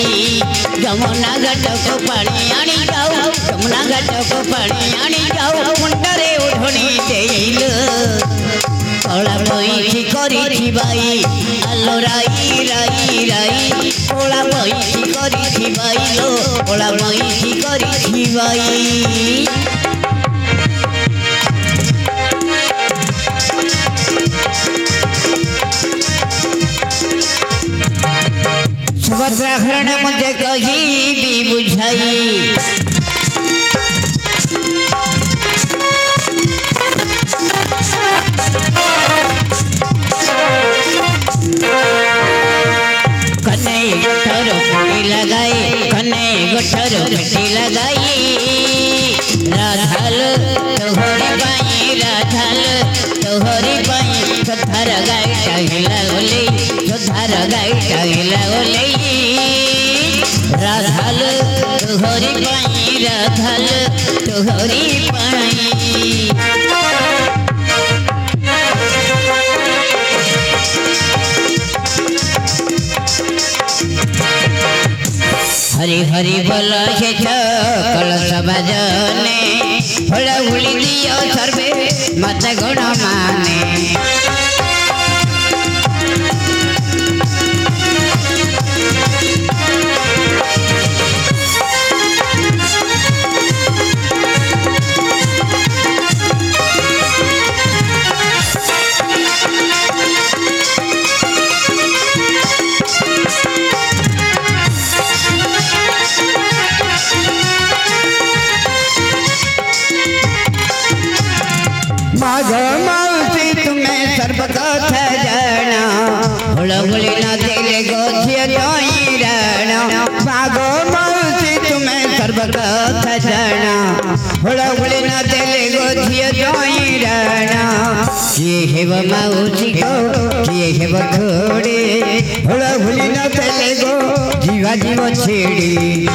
जमुना घाट को पानी आनी जाओ जमुना घाट को पानी आनी जाओ मुंडरे ओढ़नी देइल कला बैठी करी बाई आलो राई राई राई कला बैठी करी बाई लो कला बैठी करी बाई सुभद्रा हरण मुझे कही भी बुझाई कन्ने गोठर फटी लगाई कन्ने गोठर फटी लगाई राधाल तोहरी बाई राधाल तोहरी बाई सुधार गाई टाइला ओले सुधार गाई टाइला ओले राधाल तोहरी बाई राधाल तोहरी बाई हरी हरी बोल के कलश बजने फल उड़ी दियो सर्वे मत गुण माने माघमासी तुम्हें सर्व कथा जाना हुलहुली न दिले गोथिय जोई राणा माघमासी तुम्हें सर्व कथा जाना हुलहुली न दिले गोथिय जोई राणा किए हेव माउसी को किए हेव घोड़े हुलहुली न दिले गो जीवा जीव छेड़ी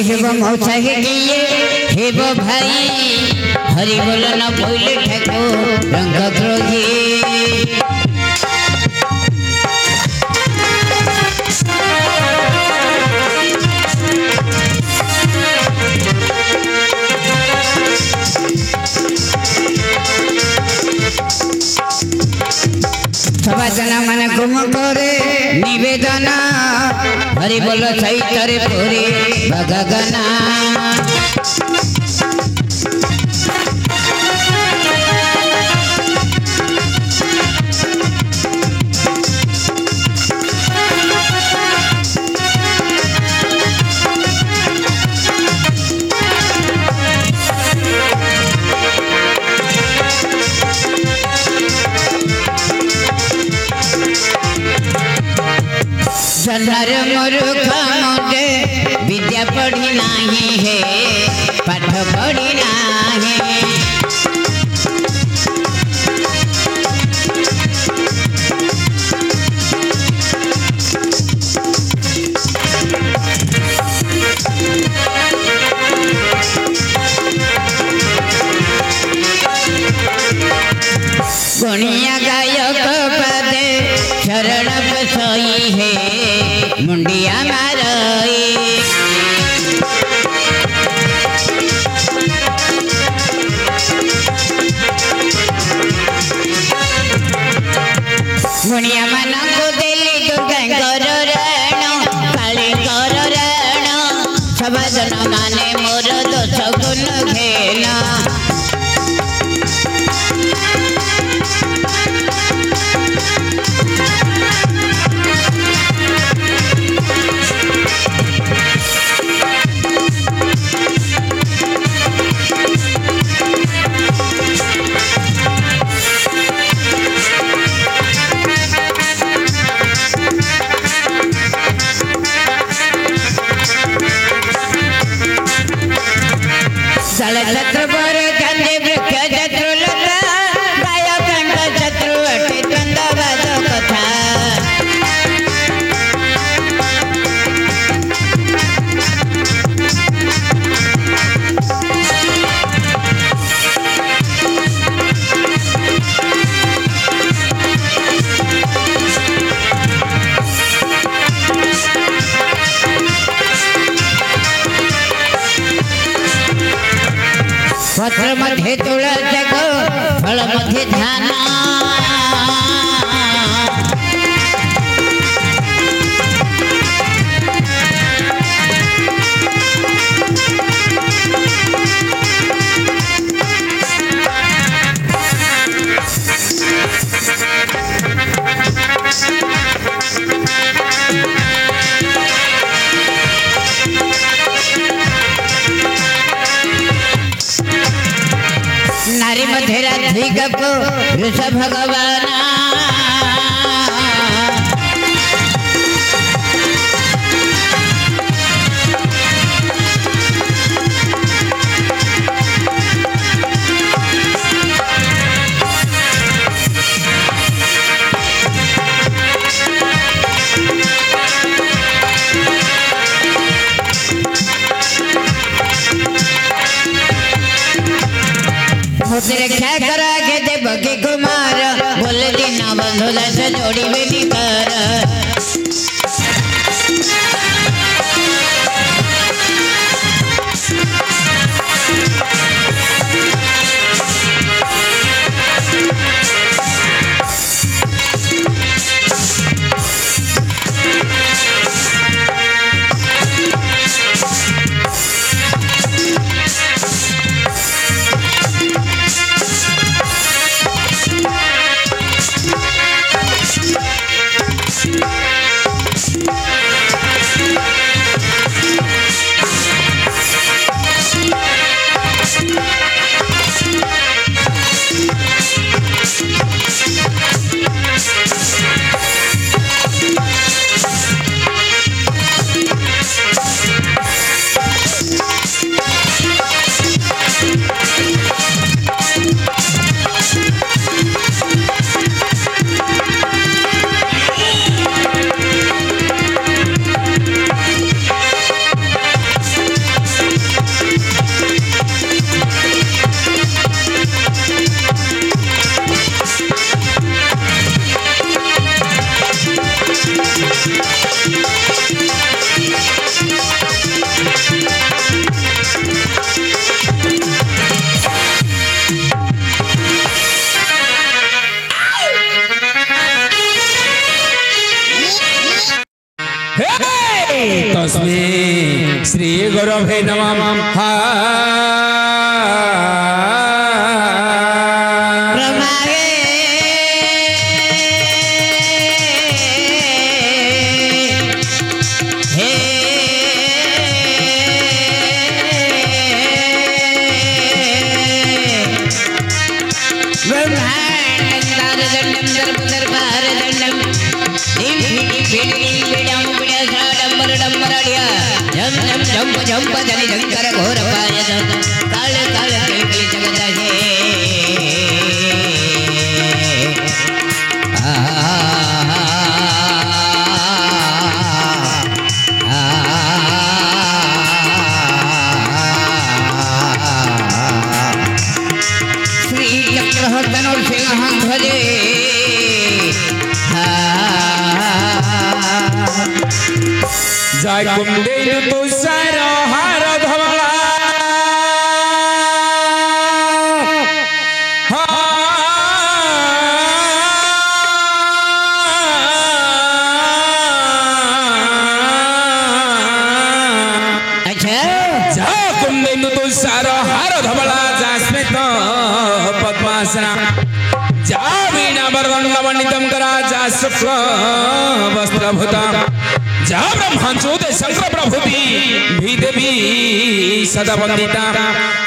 हेब मौसा दिए हेब भाई हरि बोल न भूल ठेको रंग क्रोधी सभाजना मन कुम करे निवेदना हरि बोल सहितरे पूरी भगगना जन्नर मूर्ख मुझे विद्या पढ़ी नहीं है पाठ पढ़ी नहीं गुणिया गायक पदे शरण बसई है मुंडिया मारई मने मोर दोष गुण घेना छत्र पर गंधे वृक्ष शत्रु लता गाय कंठ शत्रु अटे द्वंद्ववाद कथा पत्र मध्ये तुळस फळ मध्ये ध्यान नारी मध्ये राधिका पुरुष भगवान रक्षा करा के दे बगे कुमार बोल दीना बंधुला से जोड़ी बेटी कर तस्मै श्री गुरवे नमः। जंप जंप जनि शंकर घोर पाय काल काल कलकली जगत श्री चक्रहर्तन सिंह ध्वजे जय कुंडेल तुषार हार धवला अच्छा जय देनु तुषार हार धवला जा स्मित पद्मासना जा वीणा वरदंड वंदितम करा जा शुक्ल वस्त्रभूता जा ब्रह्मांचोद शंकर प्रभुति भी देवी सदा वंदिता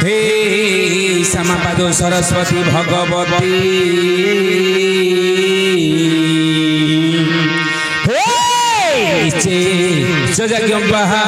हे समापदो सरस्वती भगवती हे सजज्ञं बहा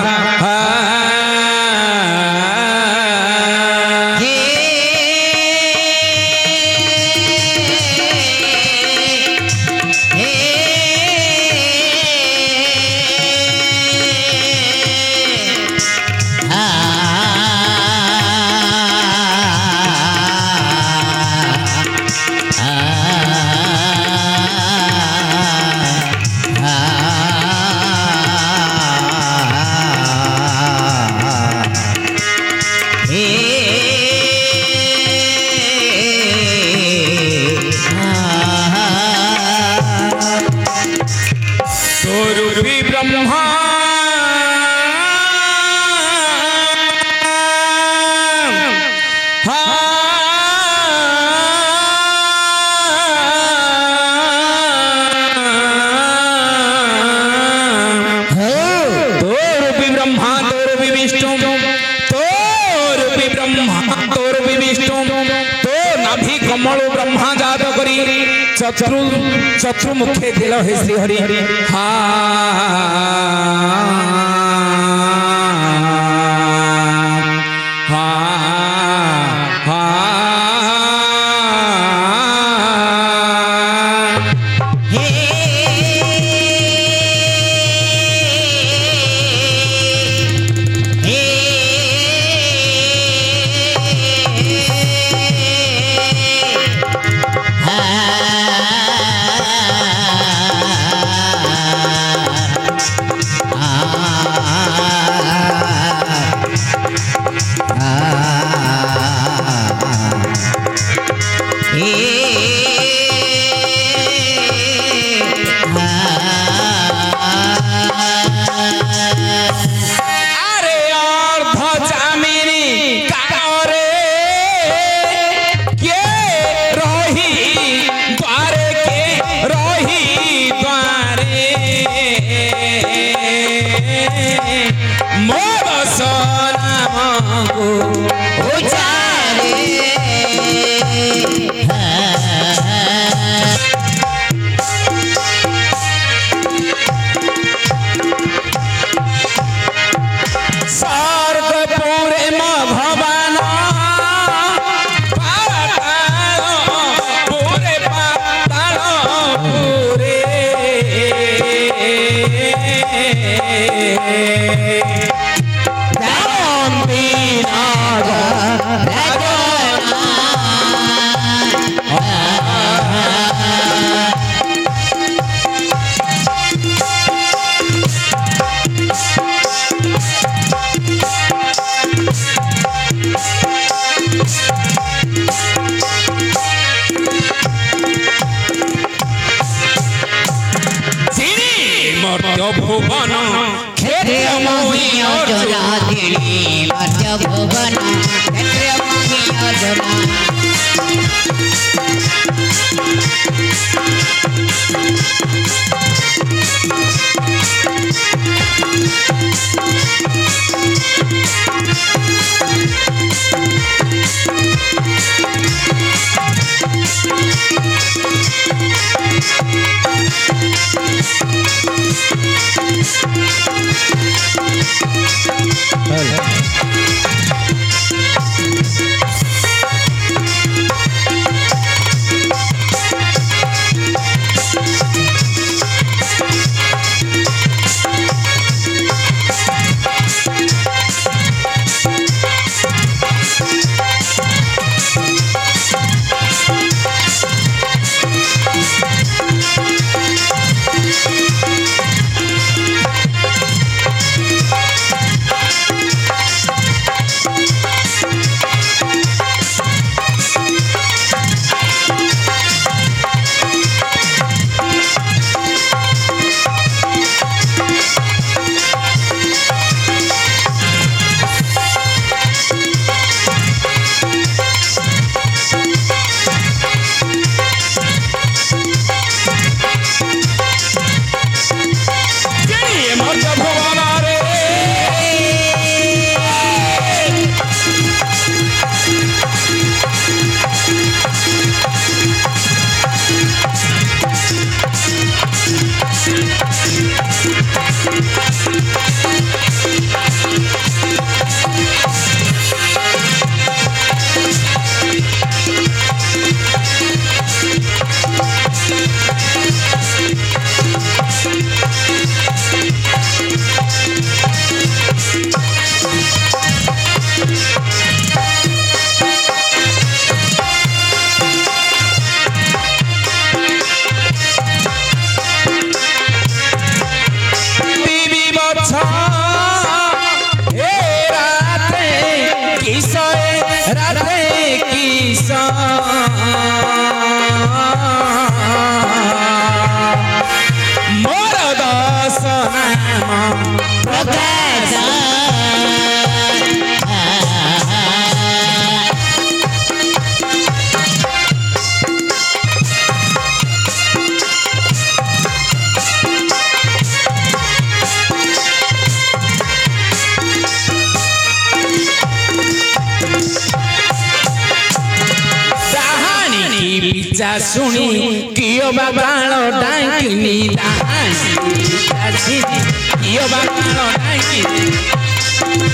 शत्रु मुखे दिल हे श्री हरि हा हा हा हे भुवन क्षेत्र मोहि अर्जुना दिनी मध्य भुवन क्षेत्र मोहि अर्जुना किसय राधे मोर दास नाम प्रकाश पिचा सुनी कियो बागालो डांकिनी कियो बागालो डांकिनी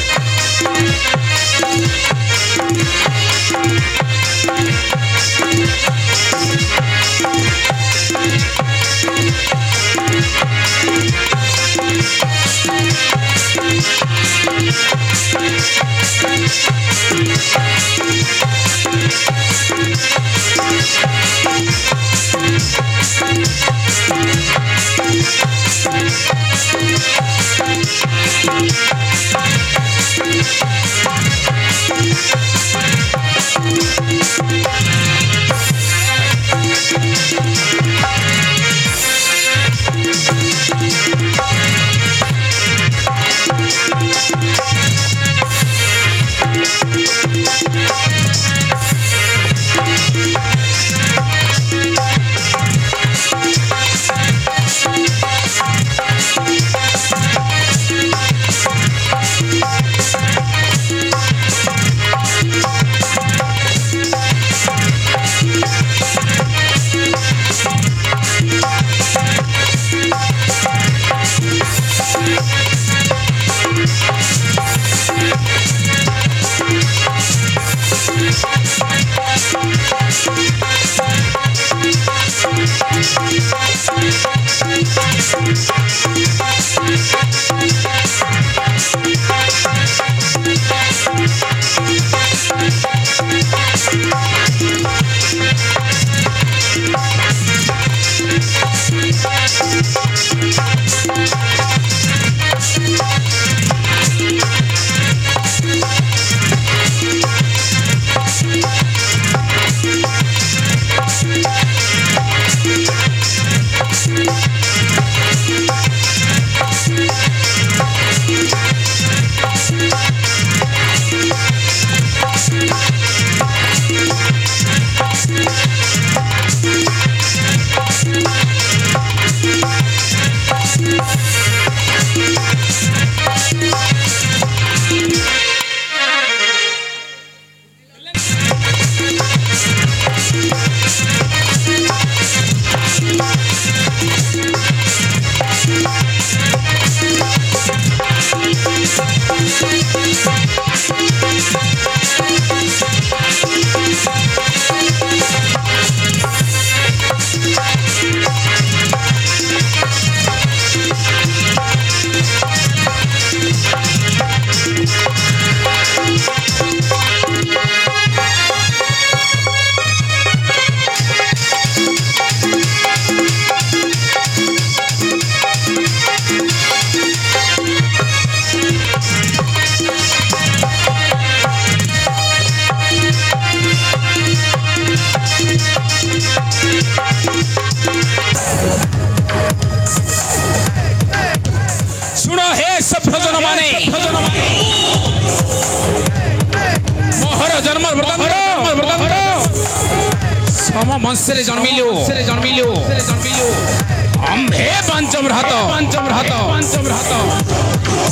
सुनो हे सब भजन माने मोहर जन्म वृतांत सम मंसरे जन्मिलो अम्भे पंचम रात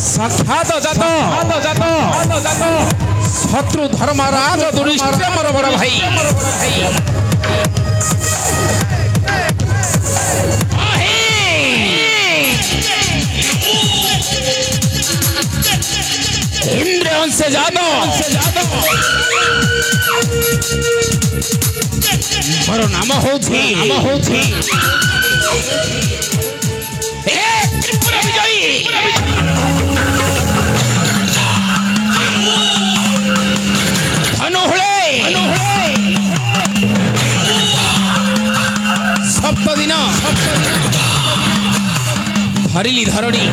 साक्षात जात शत्रु धर्मराज दुरिष्ट मोर बड़ भाई इंद्र से जादो मोर नाम होथी ए त्रिपुरा विजयी अनुहुळे सप्त दिन धरिली धरणी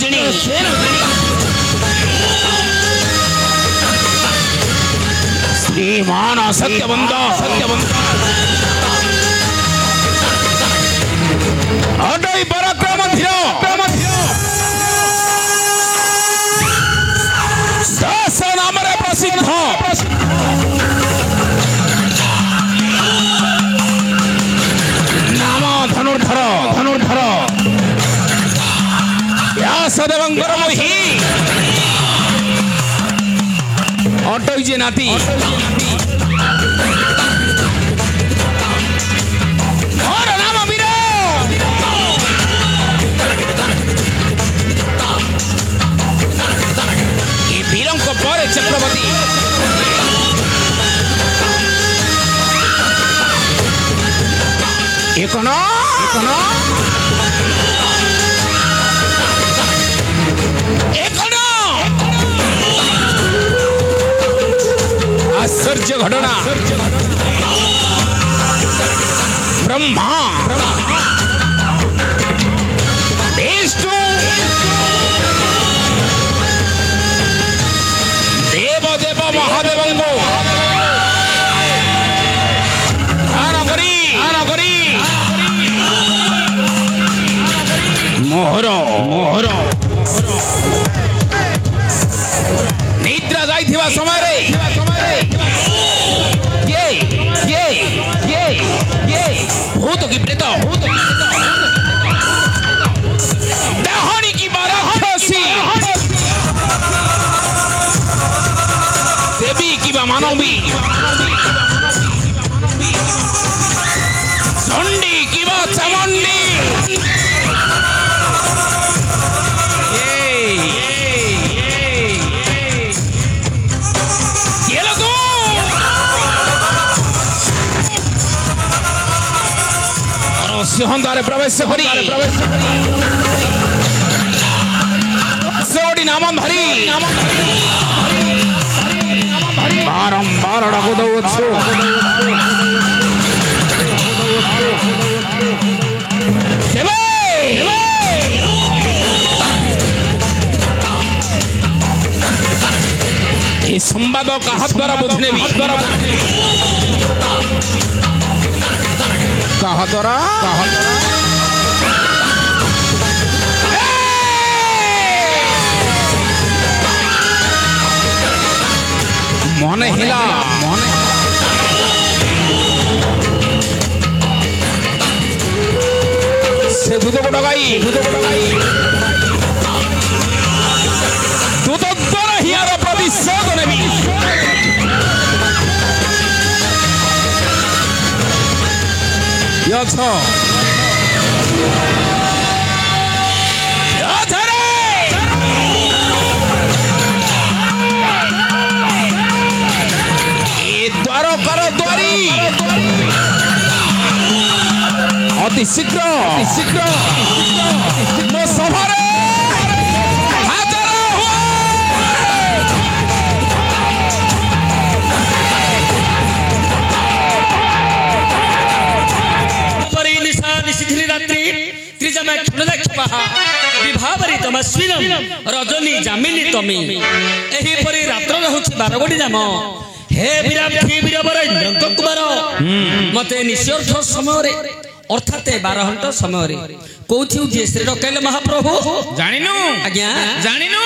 जिणी श्रीमान सत्यवंत अडई पराक्रम दास नाम प्रसिद्ध नाम धनुर्धर धनुर्धर व्यासदेवंकर मोही अटई जे नाती और नाम वीर ये वीरों को परे चक्रवर्ती एकोनो आश्चर्य घटना ब्रह्मा विष्णु देव देव महादेव मोहर मोहर निद्रा जाइथिबा समय भूत की प्रेत दहनी की राक्षसी देवी की मानवी चंडी की चामुंडी सिंहद्वारे प्रवेश करी सोडी नाम धरी बारंबार डाक दौछु ये संवाद कहा द्वारा बुझने भी कहा द्वारा मन हिला मन से दूध को डगाई दूध द्वारा हियार प्रतिशोध नेबी द्वारकार द्वारी अति शीघ्र मो सभारे विभावरी तमस्विनम रजनी जामिनी तमी एही परी रात्र रहउछि 12 गोडी जाम हे वीराक्षी वीरवर इंद्र कुमार मते निश्चर्थ समय रे अर्थात 12 घंटा समय रे कोथि जे श्री रकेल महाप्रभु जानिनु आज्ञा जानिनु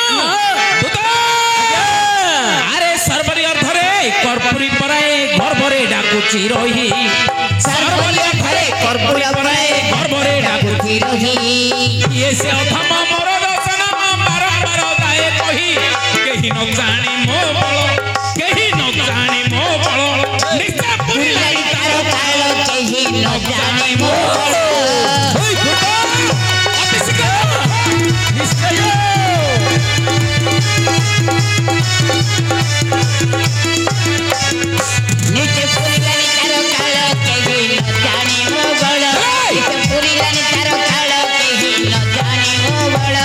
अरे सर्वरी अर्थ रे कर्पूरी पराए गर्भरे डाकुची रही सर्वरी अर्थ रे कर्पूरी पराए गर्भरे डाकुची रही ये से अधम मोर दर्शन बारंबार दाए कही केही न जानी मो बळ केही न जानी मो बळ नित्य पुरी लाई तारो कालो केही न जानी मो बळ अति शीघ्र निश्चय नित्य पुरी लाई तारो कालो केही न जानी मो बळ नित्य पुरी लाई तारो कालो केही न जानी मो बळ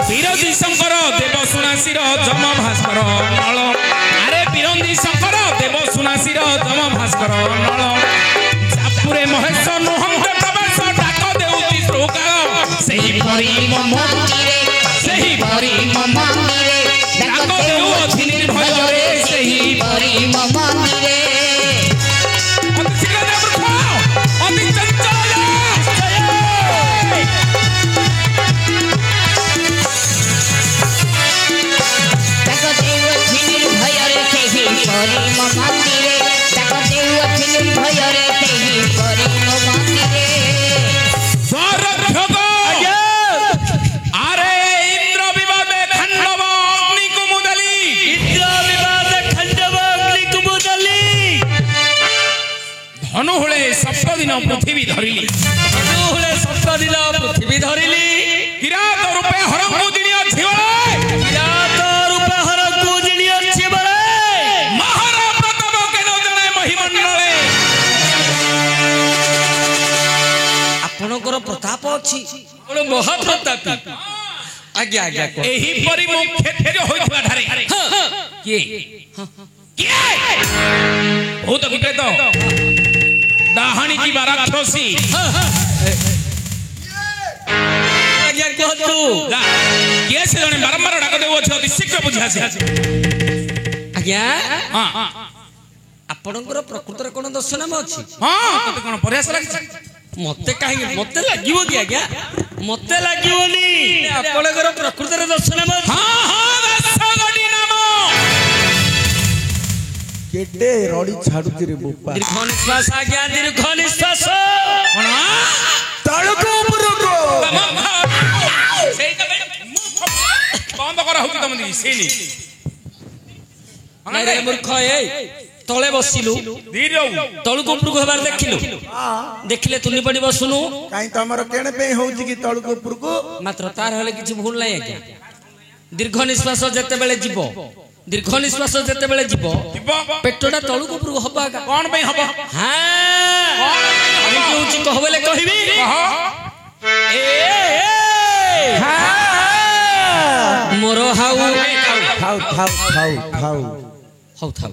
विरोधी शंकर देव सुनासीर जम भास्कर नळ अरे विरोधी शंकर देव सुनासीर जम भास्कर नळ जापुरे महेश नोहंग प्रवेश डाक देउती श्रोका सेही परी मो मोती रे ଧନୁ ହୁଳେ ସପ୍ତ ଦିନ ପୃଥିବୀ ଧରିଲି ଧନୁ ହୁଳେ ସପ୍ତ ଦିନ ପୃଥିବୀ ଧରିଲି କିରାତ ରୂପେ ହରଙ୍କୁ ଜିଣି ଅଛି ବଳେ କିରାତ ରୂପେ ହରଙ୍କୁ ଜିଣି ଅଛି ବଳେ ମହାର ପ୍ରତାପ କେନ ଜଣେ ମହିମଣ୍ଡଳେ ଆପଣଙ୍କର ପ୍ରତାପ ଅଛି ଆପଣ ମହାପ୍ରତାପୀ ଆଜ୍ଞା ଆଜ୍ଞା ଏହିପରି ମୁଁ କ୍ଷେତ୍ର ହୋଇଥିବା ଠାରେ କିଏ କିଏ ଭୂତ ବିପ୍ରେତ ଡାହାଣୀ ଯିବା ରାକ୍ଷସୀ ଆଜ୍ଞା କୁହନ୍ତୁ କିଏ ସେ ଜଣେ ବାରମ୍ବାର ଡାକ ଦେଉଅଛି ଅତି ଶୀଘ୍ର ବୁଝି ଆସେ ଆଜ୍ଞା ହଁ ଆପଣଙ୍କର ପ୍ରକୃତରେ କଣ ଦୋଷ ନାମ ଅଛି ହଁ ତତେ କଣ ପ୍ରୟାସ ଲାଗିଛି ମତେ କାହିଁକି ମତେ ଲାଗିବ କି ଆଜ୍ଞା ମତେ ଲାଗିବନି ଆପଣଙ୍କର ପ୍ରକୃତରେ ଦୋଷ ନାମ ଅଛି ହଁ ହଁ ଦଶଗୋଟି ନାମ କେଡେ ରଡି ଛାଡୁଛି ରେ ବୋପା ଦୀର୍ଘ ନିଶ୍ୱାସ ଆଜ୍ଞା ଦୀର୍ଘ ନିଶ୍ୱାସ କଣ ତଳକୁ ଉପରକୁ ସେଇଟା ବନ୍ଦ କରା ହଉଛି ତମ ଦି ସେଇନି ନାଇଁ ରେ ମୂର୍ଖ ଏଇ ତଳେ ବସିଲୁ ଧୀର ତଳକୁ ଉପରକୁ ହେବାର ଦେଖିଲୁ ଦେଖିଲେ ତୁନି ପଡି ବସୁନୁ କାଇଁ ତମର କେଣେ ପାଇଁ ହଉଛି କି ତଳକୁ ଉପରକୁ ମାତ୍ର ତାର ହେଲେ କିଛି ଭୁଲ ନାହିଁ ଆଜ୍ଞା ଦୀର୍ଘ ନିଶ୍ୱାସ ଯେତେବେଳେ ଯିବ ଦୀର୍ଘ ନିଶ୍ୱାସ ଯେତେବେଳେ ଯିବ ପେଟଟା ତଳକୁ ଉପରକୁ ହବ ଆଜ୍ଞା କଣ ପାଇଁ ହବ ହଉଛି କହ ବୋଲେ କହିବି ମୋର ହାଉ ଖାଉ ଖାଉ ଖାଉ ଖାଉ ହଉ ଥାଉ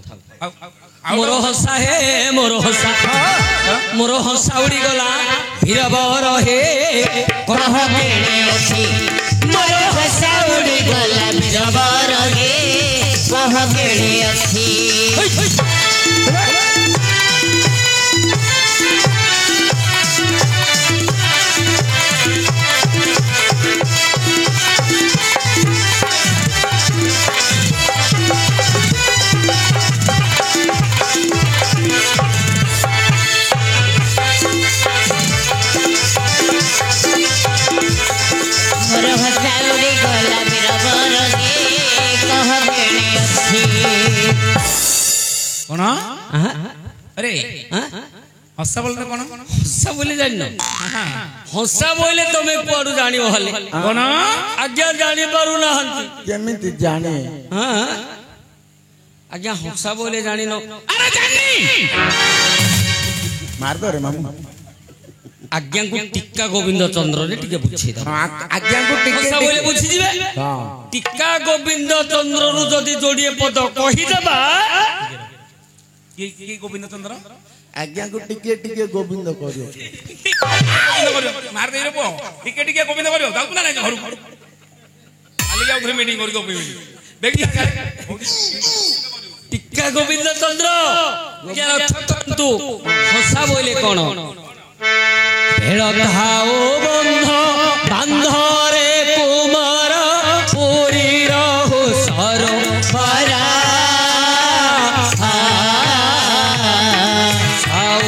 ମୋର ହସା ହେ ମୋର ହସା ଉଡି ଗଲା ଭୀରବର ହେ କହ କେଣେ ଅଛି ମୋର ହସା ଉଡ଼ି ଗଲା ବୀରବର ହେ କହ କେଣେ ଅଛି ମୋର ହସା ଉଡ଼ି ଗଲା ବୀରବର ହେ କହ କେଣେ ଅଛି କଣ ଆରେ ହସା ବୋଲତେ କଣ ହସା ବୋଲି ଜାଣିନ ହସା ବୋଇଲେ ତମେ କୁଆଡୁ ଜାଣିବ ହେଲେ କଣ ଆଜ୍ଞା ଜାଣି ପାରୁନାହାନ୍ତି କେମିତି ଜାଣେ ଆଜ୍ଞା ହସା ବୋଇଲେ ଜାଣିନ ଆରେ ଜାନି ମାରଦରେ ମାମୁ ଆଜ୍ଞାଙ୍କୁ ଟିକା ଗୋବିନ୍ଦ ଚନ୍ଦ୍ରରେ ଟିକେ ବୁଝେଇଦବ ଆଜ୍ଞାଙ୍କୁ ଟିକେ ହସା ବୋଇଲେ ବୁଝିଯିବେ ହଁ ଟିକା ଗୋବିନ୍ଦ ଚନ୍ଦ୍ରରୁ ଯଦି ଯୋଡ଼ିଏ ପଦ କହିଦେବା କିଏ ଗୋବିନ୍ଦ ଚନ୍ଦ୍ର ଆଜ୍ଞାଙ୍କୁ ଟିକେ ଟିକେ ଗୋବିନ୍ଦ କରିବ ମାର ଦେଇ ପୁଅ ଟିକେ ଟିକେ ଗୋବିନ୍ଦ କରିବ ଯାଉଛୁ ନା ନାଇଁ ଘରକୁ କାଲି ଯାଉଥିଲେ ମିଟିଂ କରି ଦେଖି ଟିକା ଗୋବିନ୍ଦ ଚନ୍ଦ୍ର କରନ୍ତୁ ହସା ବୋଇଲେ କଣ ଭେଳ ଥାଉ ବନ୍ଧ ବାନ୍ଧରେ କୁମାର ପୁରୀର ହୁସର ପରା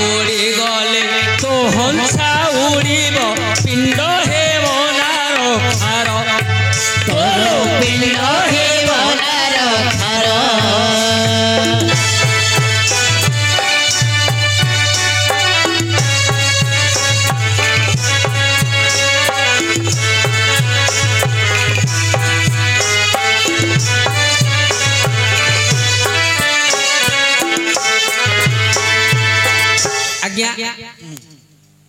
ଉଡ଼ି ଗଲେ ତ ହଂସା ଉଡ଼ିବ ପିଣ୍ଡ ହେବ ନାର ଖାର ତୋର ପିଣ୍ଡ ହେବ ନାର ଖାର ଆଜ୍ଞା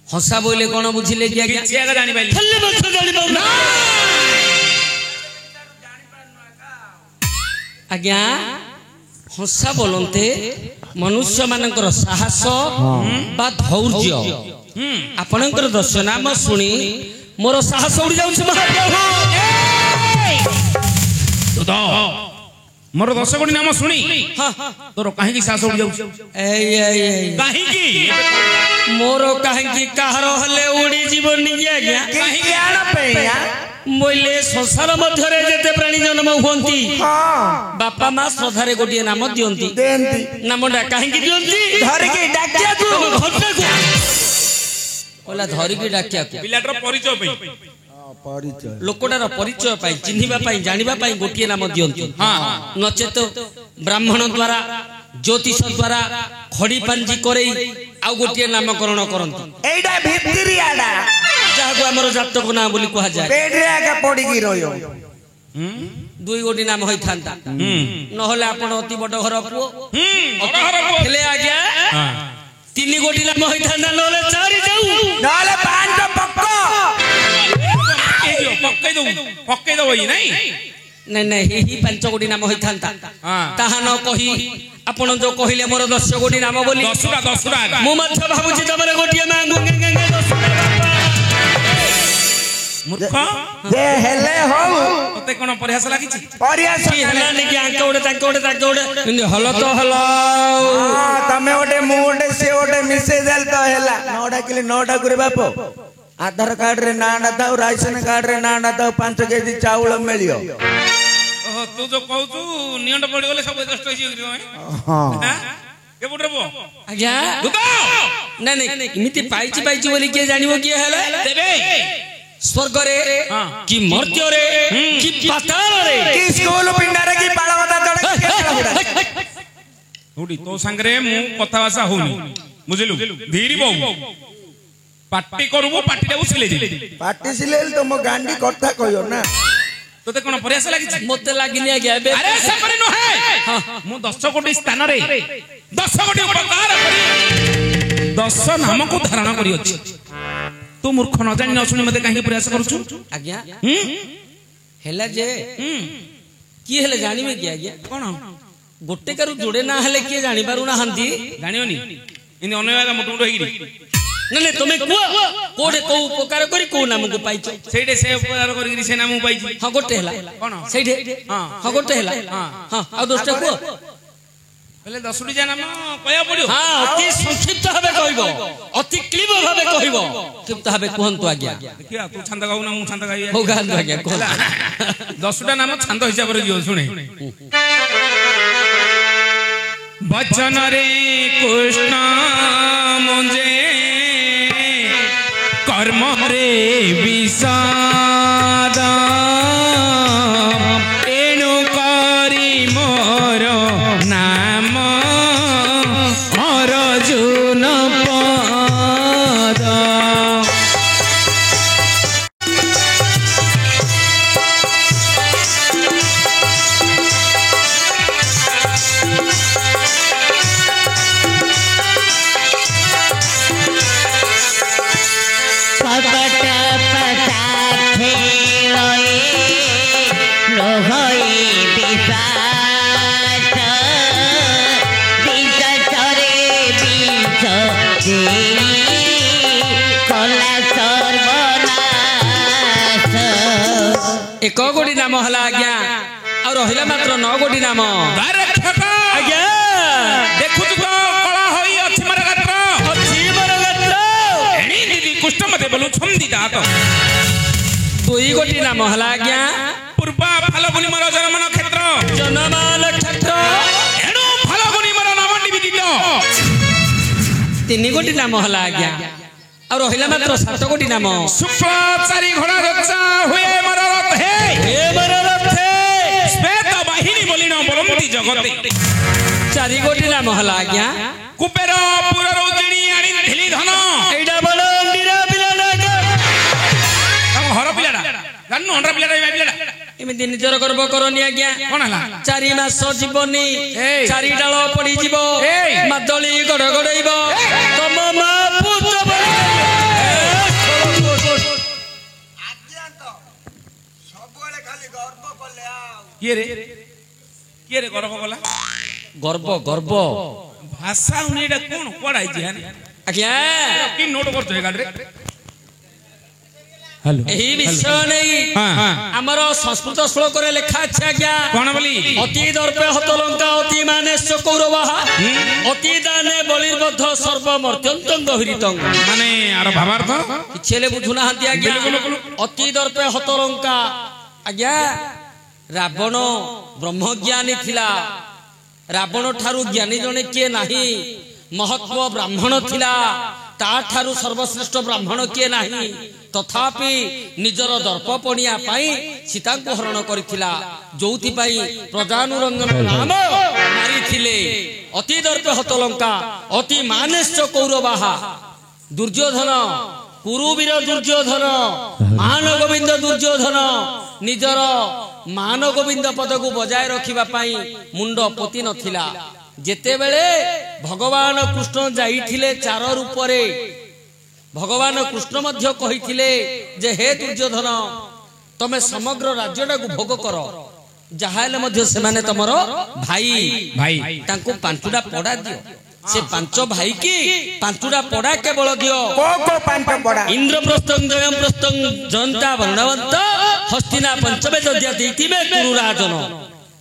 ହସା ବୋଇଲେ କଣ ବୁଝିଲେ କି ଆଜ୍ଞା କିଛି ଆଗ ଜାଣିପାରିଲି ଖାଲି ମାତ୍ର ଜାଣିପାରୁନା ଆଜ୍ଞା ହସା ବୋଲନ୍ତେ ମନୁଷ୍ୟ ମାନଙ୍କର ସାହସ ବା ଧୈର୍ଯ୍ୟ ଆପଣଙ୍କର ଦଶ ନାମ ଶୁଣି ମୋର ସାହସ ଉଡ଼ି ଯାଉଛି ମହାପ୍ରଭୁ ମୋର ଦଶଗୋଟି ନାମ ଶୁଣି ତୋର କାହିଁକି ସାହସ ଉଡ଼ି ଯାଉଛି କାହିଁକି ମୋର କାହିଁକି କାହାର ହେଲେ ଉଡ଼ି ଯିବନି କି ଆଜ୍ଞା ବୋଇଲେ ସଂସାର ମଧ୍ୟରେ ଯେତେ ପ୍ରାଣୀ ଜନ୍ମ ହୁଅନ୍ତି ବାପା ମା ଶ୍ରଦ୍ଧାରେ ଗୋଟିଏ ନାମ ଦିଅନ୍ତି ନାମଟା କାହିଁକି ଦିଅନ୍ତି ଧରିକି ଡାକିବାକୁ ଧରିକି ଡାକିବାକୁ ପିଲାଟାର ପରିଚୟ ପାଇଁ ପରିଚୟ ଲୋକଟାର ପରିଚୟ ପାଇଁ ଚିହ୍ନିବା ପାଇଁ ଜାଣିବା ପାଇଁ ଗୋଟିଏ ନାମ ଦିଅନ୍ତି ନଚେତ ବ୍ରାହ୍ମଣ ଦ୍ୱାରା ଜ୍ୟୋତିଷ ଦ୍ୱାରା ଖଡି ପାଞ୍ଜି କରେଇ ଆଉ ଗୋଟିଏ ନାମକରଣ କରନ୍ତି ଏଇଟା ଭିତିରିଆଟା ଯାହାକୁ ଆମର ଜାତକ ନାଁ ବୋଲି କୁହାଯାଏ ବେଡରେ ଆକା ପଡିକି ରହିବ ଦୁଇ ଗୋଟି ନାମ ହୋଇଥାନ୍ତା ନହେଲେ ଆପଣ ଅତି ବଡ ଘର ପୁଅ ହେଲେ ଆଜ୍ଞା ତିନି ଗୋଟି ନାମ ହୋଇଥାନ୍ତା ନହେଲେ ଚାରି ଯାଉ ନହେଲେ ପାଞ୍ଚ ପକ୍କ ପକେଇ ଦବ ନାଇଁ ନାଇଁ ନାଇଁ ଏହି ପାଞ୍ଚ ଗୋଟି ନାମ ହୋଇଥାନ୍ତା ତାହା ନ କହି ଆପଣ ଯୋଉ କହିଲେ ମୋର 10 ଗୋଟି ନାମ ବୋଲି ମୁଁ ମଧ୍ୟ ଭାବୁଛି ତମର ଗୋଟିଏ ମାଙ୍କୁ ମୂର୍ଖ ଯେ ହେଲେ ହଉ ତତେ କଣ ପରିହାସ ଲାଗିଛି ପରିହାସ କି ହେଲାନି କି ଆଙ୍କ ଗୋଟେ ତାଙ୍କ ଗୋଟେ ତାଙ୍କ ଗୋଟେ କିନ୍ତୁ ହଲ ତ ହଲ ତମେ ଗୋଟେ ମୁଁ ଗୋଟେ ସେ ଗୋଟେ ମିଶେଇ ଦେଲ ତ ହେଲା ନ ଡାକିଲେ ନ ଡାକୁରେ ବାପ ଆଧାର କାର୍ଡ ରେ ନାଁ ନା ଥାଉ ରାଇସନ କାର୍ଡ ରେ ନାଁ ନା ଥାଉ 5 କେଜି ଚାଉଳ ମିଳିବ ଓହୋ ତୁ ଯୋଉ କହୁଛୁ ନିଅଣ୍ଟ ପଡିଗଲେ ସବୁ କଷ୍ଟ ହେଇଯିବ ହଁ କେବୁଟରେ ପୁଅ ଆଜ୍ଞା ନାଇଁ ନାଇଁ ଏମିତି ପାଇଛି ବୋଲି କିଏ ଜାଣିବ କିଏ ହେଲେ ଦେବେ ସ୍ୱର୍ଗରେ କି ମର୍ତ୍ତ୍ୟରେ କି ପାତାଳରେ କି ସ୍କୁଲ ପିଣ୍ଡାରେ କି ପାଳବତା ଚଢେ ହୁଡି ତୋ ସାଙ୍ଗରେ ମୁଁ କଥାବାର୍ତ୍ତା ହଉନି ବୁଝିଲୁ ଧୀରି ବହୁ ପାଟି କରିବୁ ପାଟିଟାକୁ ସିଲେଇ ଦେବି ପାଟି ସିଲେଇ ତମ ଗାଣ୍ଡି କଥା କହିବ ନା ତତେ କଣ ପରିହାସ ଲାଗିଛି ମତେ ଲାଗିନି ଆଜ୍ଞା ଏବେ ଆରେ ସେପରି ନୁହେଁ ମୁଁ 10 କୋଟି ସ୍ଥାନରେ 10 କୋଟି ଉପକାର କରି 10 ନାମକୁ ଧାରଣ କରିଅଛି ତୁ ମୂର୍ଖ ନ ଜାଣି ନ ଶୁଣି ମତେ କାହିଁକି ପ୍ରୟାସ କରୁଛୁ ଆଜ୍ଞା ହେଲା ଯେ କିଏ ହେଲେ ଜାଣିବେ କି ଆଜ୍ଞା କଣ ଗୋଟେ କାରୁ ଯୋଡେ ନା ହେଲେ କିଏ ଜାଣି ପାରୁନାହାନ୍ତି ଜାଣିବନି ଇନି ଅନ୍ୟ ମୁଟ ମୁଟ ହେଇକି ନାଇଁ ତମେ କୁହ କୋଉଠି କୋଉ ଉପକାର କରି କୋଉ ନାମକୁ ପାଇଛ ସେଇଠି ସେ ଉପକାର କରିକି ସେ ନାମକୁ ପାଇଛି ହଁ ଗୋଟେ ହେଲା କଣ ସେଇଠି ହଁ ଗୋଟେ ହେଲା ହଁ ଆଉ 10ଟା କୁହ ହେଲେ 10ଟି ଯା ନାମ କହିବାକୁ ପଡିବ ହଁ ଅତି ସଂକ୍ଷିପ୍ତ ଭାବେ କହିବ ଅତି କ୍ଲିବ ଭାବେ କହିବ ସଂକ୍ଷିପ୍ତ ଭାବେ କୁହନ୍ତୁ ଆଜ୍ଞା ଦେଖିଆ ତୁ ଛାନ୍ଦ ଗାଉ ନା ମୁଁ ଛାନ୍ଦ ଗାଇ ହଉ ଗାନ୍ତୁ ଆଜ୍ଞା କୁହନ୍ତୁ 10ଟା ନାମ ଛାନ୍ଦ ହିସାବରେ ଯିବ ଶୁଣେ ବଚନରେ କୃଷ୍ଣ ମୁଞ୍ଜେ କର୍ମରେ ବିଷାଦ ଏଣୁ କରି ମୋର ନାମ ଅର୍ଜୁନ ପଦ ଏକ ଗୋଟି ନାମ ହେଲା ଆଜ୍ଞା ଆଉ ରହିଲା ମାତ୍ର 9 ଗୋଟି ନାମ ଆଜ୍ଞା ଦେଖୁଛୁ ତ କଳା ହୋଇ ଅଛି ମୋର ଗାତ୍ର ଏଣି ଦିଦି କୁଷ୍ଠ ମତେ ବୋଲୁ ଛନ୍ଦି ଦାତ 2 ଗୋଟି ନାମ ହେଲା ଆଜ୍ଞା ପୂର୍ବା ଫାଲଗୁନି ମୋର ଜନମନ କ୍ଷେତ୍ର ଏଣୁ ଫାଲଗୁନି ମୋର ନବଣ୍ଡି ବିଦିତ 3 ଗୋଟି ନାମ ହେଲା ଆଜ୍ଞା ଆଉ ରହିଲା ମାତ୍ର 7 ଗୋଟି ନାମ ଶୁକ୍ଳ 4 ଘୋଡ଼ା ରଚା ହୁଏ ମୋର ରଥେ ଶ୍ଵେତ ବାହିନୀ ବୋଲିଣ ବରନ୍ତି ଜଗତେ 4 ଗୋଟି ନାମ ହେଲା ଆଜ୍ଞା କୁବେର ପୁରରୁ ଜିଣି ଆଣିଥିଲି ଧନ ଏଇଟା ବଡ ଅଣ୍ଡିରା ପିଲାଟା ତାଙ୍କ ଘର ପିଲାଟା ଜାଣିନୁ ଅଣ୍ଡରା ପିଲାଟା ଏମିତି ନିଜର ଗର୍ବ କରନି ଆଜ୍ଞା କଣ ହେଲା 4 ମାସ ଜୀବନି 4 ଡାଳ ପଡିଯିବ ମାଦଳି ଗଡଗଡେଇବ ତମ ମା ପୁତ କିଏ ରେ ଗର୍ବ କଲା ଗର୍ବ ଭାଷା ଉନି ଏଟା କୋଣ କୁଆଡା ଆଇଛି ଆଜ୍ଞା କି ନୋଟ କରୁଛ ଏ ଗାଡିରେ ଏହି ବିଷୟ ନେଇ ଆମର ସଂସ୍କୃତ ଶ୍ଲୋକରେ ଲେଖା ଅଛି ଆଜ୍ଞା କଣ ବୋଲି ଅତି ଦର୍ପେ ହତ ଲଙ୍କା ଅତି ମାନେଶ କୌରବାଃ ଅତି ଦାନେ ବଳିର୍ବଦ୍ଧ ସର୍ବ ମର୍ତ୍ୟନ୍ତଂ ଗହୀରିତଂ ମାନେ ଆର ଭାବାର୍ଥ କିଛି ହେଲେ ବୁଝୁନାହାନ୍ତି ଆଜ୍ଞା ଅତି ଦର୍ପେ ହତ ଲଙ୍କା ଆଜ୍ଞା ରାବଣ ବ୍ରହ୍ମଜ୍ଞାନୀ ଥିଲା ରାବଣ ଠାରୁ ଜ୍ଞାନୀ ଜଣେ କିଏ ନାହିଁ ମହତ୍ଵ ବ୍ରାହ୍ମଣ ଥିଲା ତାଠାରୁ ସର୍ବଶ୍ରେଷ୍ଠ ବ୍ରାହ୍ମଣ କିଏ ନାହିଁ ତଥାପି ନିଜର ଦର୍ପ ପଣିଆ ପାଇଁ ସୀତାଙ୍କୁ ହରଣ କରିଥିଲା ଯୋଉଥିପାଇଁ ପ୍ରଜାନୁରଞ୍ଜନ ନାମ ମାରିଥିଲେ ଅତି ଦର୍ପ ହତଲଙ୍କା ଅତି ମାନେଶ୍ଚ କୌରବାହା ଦୁର୍ଯ୍ୟୋଧନ କୁରୁବୀର ଦୁର୍ଯ୍ୟୋଧନ ମାନ ଗୋବିନ୍ଦ ଦୁର୍ଯ୍ୟୋଧନ ନିଜର ମାନ ଗୋବିନ୍ଦ ପଦକୁ ବଜାୟ ରଖିବା ପାଇଁ ମୁଣ୍ଡ ପୋତି ନଥିଲା। ଯେତେବେଳେ ଭଗବାନ କୃଷ୍ଣ ଯାଇଥିଲେ ଚାର ରୂପରେ ଭଗବାନ କୃଷ୍ଣ ମଧ୍ୟ କହିଥିଲେ ଯେ ହେ ଦୁର୍ଯ୍ୟୋଧନ ତମେ ସମଗ୍ର ରାଜ୍ୟଟାକୁ ଭୋଗ କର, ଯାହା ହେଲେ ମଧ୍ୟ ସେମାନେ ତମର ଭାଇ ଭାଇ ତାଙ୍କୁ ପାଞ୍ଚଟା ପଡା ଦିଅ। ସେ ପାଞ୍ଚ ଭାଇ କି ପାଞ୍ଚଟା ପଡା କେବଳ ଦିଅ। ଇନ୍ଦ୍ରପ୍ରସ୍ଥଂ ଜୟପ୍ରସ୍ଥଂ ଜୟନ୍ତା ବର୍ଣ୍ଣବନ୍ତ ହସ୍ତିନା ପଞ୍ଚବେଦ ଦେଇଥିବେ କୁରୁରାଜନ।